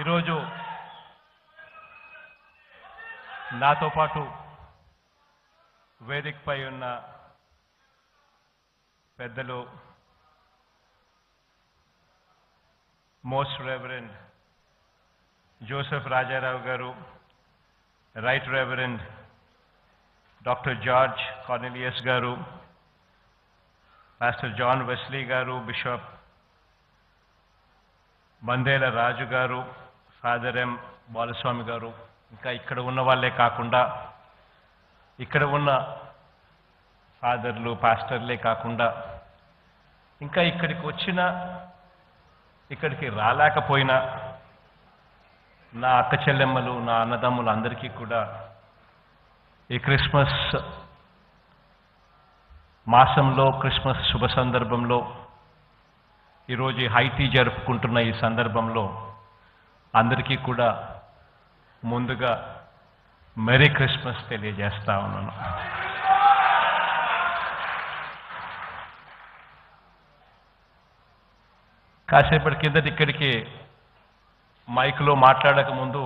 ఈరోజు నాతో పాటు వేదికపై ఉన్న పెద్దలు మోస్ట్ రెవరెండ్ జోసెఫ్ రాజారావు గారు, right reverend doctor George Cornelius గారు, పాస్టర్ జాన్ వెస్లీ గారు, బిషప్ మందేల రాజు గారు, ఫాదర్ ఎం బాలస్వామి గారు, ఇంకా ఇక్కడ ఉన్న వాళ్ళే కాకుండా ఇక్కడ ఉన్న ఫాదర్లు పాస్టర్లే కాకుండా ఇంకా ఇక్కడికి రాలేకపోయినా నా అక్క చెల్లెమ్మలు, నా అన్నదమ్ములు అందరికీ కూడా ఈ క్రిస్మస్ మాసంలో, క్రిస్మస్ శుభ సందర్భంలో, ఈరోజు హైటీ జరుపుకుంటున్న ఈ సందర్భంలో అందరికీ కూడా ముందుగా మెరీ క్రిస్మస్ తెలియజేస్తా ఉన్నాను. కాసేపటి కిందటి ఇక్కడికి మైక్లో మాట్లాడక ముందు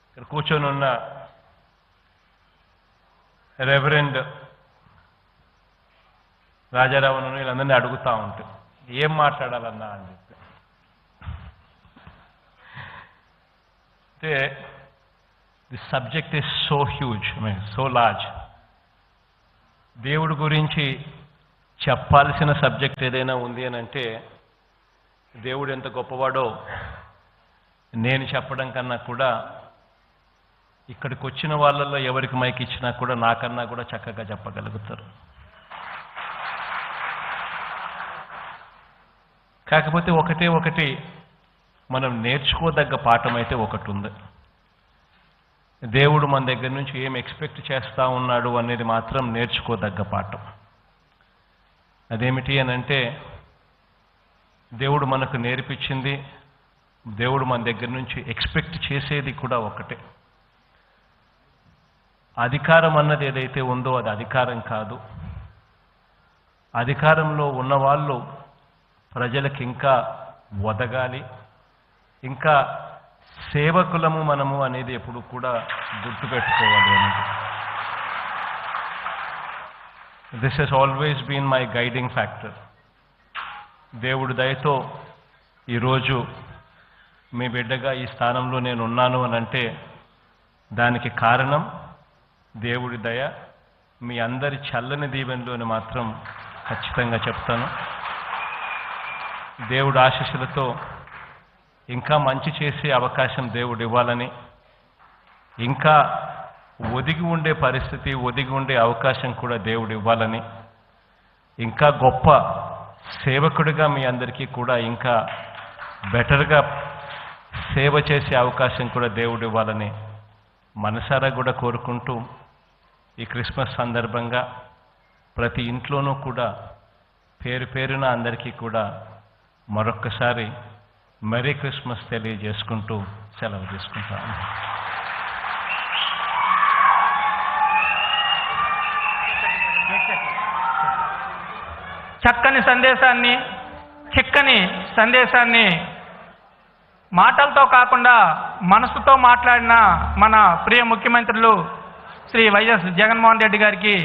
ఇక్కడ కూర్చొని ఉన్న రెవరెండ్ రాజారావును వీళ్ళందరినీ అడుగుతూ ఉంటే ఏం మాట్లాడాలన్నా అని చెప్పి, అంటే the subject is so huge, so large. దేవుడి గురించి చెప్పాల్సిన సబ్జెక్ట్ ఏదైనా ఉంది అని అంటే దేవుడు ఎంత గొప్పవాడో నేను చెప్పడం కన్నా కూడా ఇక్కడికి వచ్చిన వాళ్ళల్లో ఎవరికి మైక్ ఇచ్చినా కూడా నాకన్నా కూడా చక్కగా చెప్పగలుగుతారు. కాకపోతే ఒకటి మనం నేర్చుకోదగ్గ పాఠం అయితే ఒకటి ఉంది. దేవుడు మన దగ్గర నుంచి ఏం ఎక్స్పెక్ట్ చేస్తూ ఉన్నాడు అనేది మాత్రం నేర్చుకోదగ్గ పాఠం. అదేమిటి అని అంటే దేవుడు మనకు నేర్పించింది, దేవుడు మన దగ్గర నుంచి ఎక్స్పెక్ట్ చేసేది కూడా ఒకటే. అధికారం అన్నది ఏదైతే ఉందో అది అధికారం కాదు. అధికారంలో ఉన్నవాళ్ళు ప్రజలకు ఇంకా ఒదగాలి, ఇంకా సేవకులము మనము అనేది ఎప్పుడు కూడా గుర్తుపెట్టుకోవాలి అనేది. This he's always been my guiding factor. దేవుడి దయతో ఈరోజు మీ బిడ్డగా ఈ స్థానంలో నేను ఉన్నాను అని అంటే దానికి కారణం దేవుడి దయ, మీ అందరి చల్లని దీవెనలోని మాత్రం ఖచ్చితంగా చెప్తాను. దేవుడి ఆశీస్సులతో ఇంకా మంచి చేసే అవకాశం దేవుడు ఇవ్వాలని, ఇంకా ఒదిగి ఉండే పరిస్థితి, ఒదిగి ఉండే అవకాశం కూడా దేవుడు ఇవ్వాలని, ఇంకా గొప్ప సేవకుడిగా మీ అందరికీ కూడా ఇంకా బెటర్గా సేవ చేసే అవకాశం కూడా దేవుడు ఇవ్వాలని మనసారా కూడా కోరుకుంటూ ఈ క్రిస్మస్ సందర్భంగా ప్రతి ఇంట్లోనూ కూడా పేరు పేరున అందరికీ కూడా మరొక్కసారి మెరీ క్రిస్మస్ తెలియజేసుకుంటూ సెలవు తీసుకుంటాను. చక్కని సందేశాన్ని, చిక్కని సందేశాన్ని మాటలతో కాకుండా మనసుతో మాట్లాడిన మన ప్రియ ముఖ్యమంత్రులు శ్రీ వైఎస్ జగన్మోహన్ రెడ్డి గారికి